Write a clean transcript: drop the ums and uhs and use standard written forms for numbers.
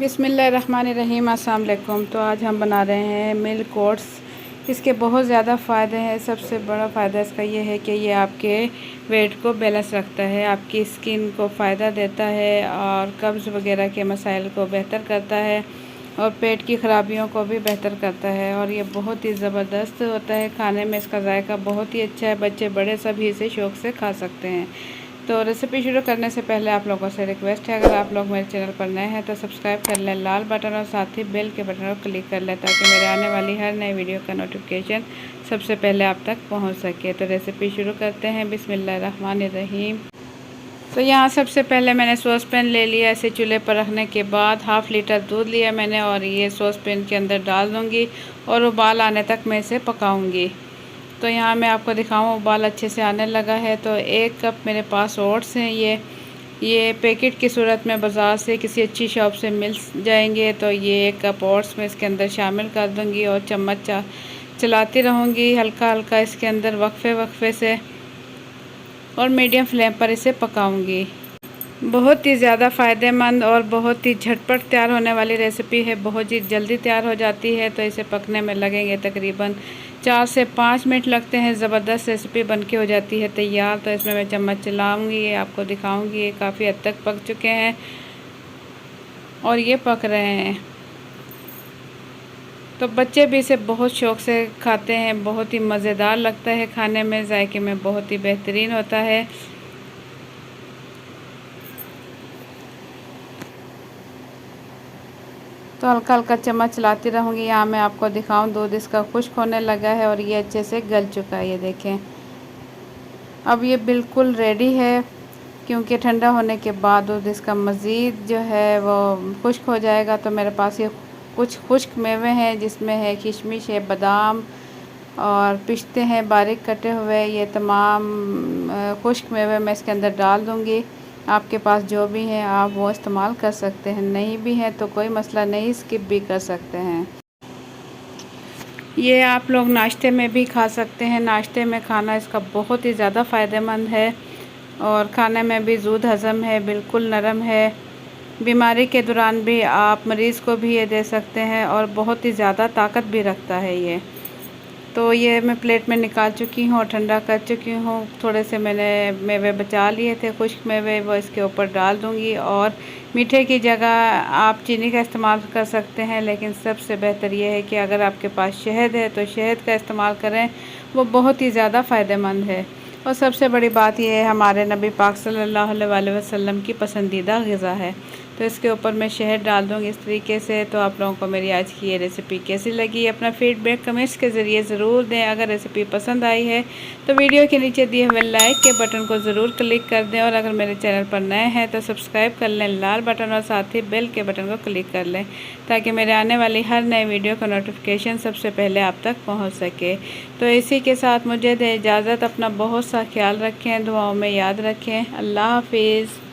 बिस्मिल्लाहिर्रहमानिर्रहीम। अस्सलाम वालेकुम। तो आज हम बना रहे हैं मिल्क ओट्स। इसके बहुत ज़्यादा फ़ायदे हैं। सबसे बड़ा फ़ायदा इसका ये है कि ये आपके वेट को बैलेंस रखता है, आपकी स्किन को फ़ायदा देता है और कब्ज़ वगैरह के मसाइल को बेहतर करता है और पेट की ख़राबियों को भी बेहतर करता है। और ये बहुत ही ज़बरदस्त होता है खाने में, इसका जायका बहुत ही अच्छा है। बच्चे बड़े सभी इसे शौक़ से खा सकते हैं। तो रेसिपी शुरू करने से पहले आप लोगों से रिक्वेस्ट है, अगर आप लोग मेरे चैनल पर नए हैं तो सब्सक्राइब कर लें लाल बटन और साथ ही बेल के बटन को क्लिक कर लें ताकि मेरे आने वाली हर नई वीडियो का नोटिफिकेशन सबसे पहले आप तक पहुंच सके। तो रेसिपी शुरू करते हैं। बिस्मिल्लाहिर्रहमानिर्रहीम। तो यहाँ सबसे पहले मैंने सॉस पैन ले लिया। इसे चूल्हे पर रखने के बाद हाफ़ लीटर दूध लिया मैंने और ये सॉस पैन के अंदर डाल दूँगी और उबाल आने तक मैं इसे पकाऊँगी। तो यहाँ मैं आपको दिखाऊँ, उबाल अच्छे से आने लगा है। तो 1 कप मेरे पास ओट्स हैं। ये पैकेट की सूरत में बाज़ार से किसी अच्छी शॉप से मिल जाएंगे। तो ये 1 कप ओट्स मैं इसके अंदर शामिल कर दूँगी और चम्मच चलाती रहूँगी हल्का हल्का इसके अंदर वक्फे से, और मीडियम फ्लेम पर इसे पकाऊँगी। बहुत ही ज़्यादा फ़ायदेमंद और बहुत ही झटपट तैयार होने वाली रेसिपी है। बहुत ही जल्दी तैयार हो जाती है। तो इसे पकने में लगेंगे तकरीबन 4 से 5 मिनट लगते हैं। ज़बरदस्त रेसिपी बनके हो जाती है तैयार। तो इसमें मैं चम्मच चलाऊँगी, ये आपको दिखाऊँगी। ये काफ़ी हद तक पक चुके हैं और ये पक रहे हैं। तो बच्चे भी इसे बहुत शौक़ से खाते हैं। बहुत ही मज़ेदार लगता है खाने में, जायके में बहुत ही बेहतरीन होता है। तो हल्का हल्का चम्मच चलाती रहूँगी। यहाँ मैं आपको दिखाऊँ, दूध इसका खुश्क होने लगा है और ये अच्छे से गल चुका है। ये देखें, अब ये बिल्कुल रेडी है, क्योंकि ठंडा होने के बाद दूध इसका मज़ीद जो है वो खुश्क हो जाएगा। तो मेरे पास ये कुछ खुश्क मेवे हैं, जिसमें है किशमिश है, बादाम और पिस्ते हैं बारीक कटे हुए। ये तमाम खुश्क मेवे मैं इसके अंदर डाल दूँगी। आपके पास जो भी हैं आप वो इस्तेमाल कर सकते हैं, नहीं भी हैं तो कोई मसला नहीं, स्किप भी कर सकते हैं। ये आप लोग नाश्ते में भी खा सकते हैं। नाश्ते में खाना इसका बहुत ही ज़्यादा फ़ायदेमंद है और खाने में भी जूद हज़म है, बिल्कुल नरम है। बीमारी के दौरान भी आप मरीज़ को भी ये दे सकते हैं और बहुत ही ज़्यादा ताकत भी रखता है ये। तो ये मैं प्लेट में निकाल चुकी हूँ और ठंडा कर चुकी हूँ। थोड़े से मैंने मेवे बचा लिए थे, खुश्क मेवे, वो इसके ऊपर डाल दूँगी। और मीठे की जगह आप चीनी का इस्तेमाल कर सकते हैं, लेकिन सबसे बेहतर ये है कि अगर आपके पास शहद है तो शहद का इस्तेमाल करें, वो बहुत ही ज़्यादा फ़ायदेमंद है। और सबसे बड़ी बात यह है, हमारे नबी पाक सल्लल्लाहु अलैहि वसल्लम की पसंदीदा ग़िज़ा है। तो इसके ऊपर मैं शहद डाल दूँगी इस तरीके से। तो आप लोगों को मेरी आज की ये रेसिपी कैसी लगी, अपना फ़ीडबैक कमेंट्स के ज़रिए ज़रूर दें। अगर रेसिपी पसंद आई है तो वीडियो के नीचे दिए हुए लाइक के बटन को ज़रूर क्लिक कर दें, और अगर मेरे चैनल पर नए हैं तो सब्सक्राइब कर लें लाल बटन और साथ ही बेल के बटन को क्लिक कर लें ताकि मेरे आने वाली हर नई वीडियो का नोटिफिकेशन सबसे पहले आप तक पहुँच सके। तो इसी के साथ मुझे दें इजाज़त। अपना बहुत सा ख्याल रखें, दुआओं में याद रखें। अल्लाह हाफिज़।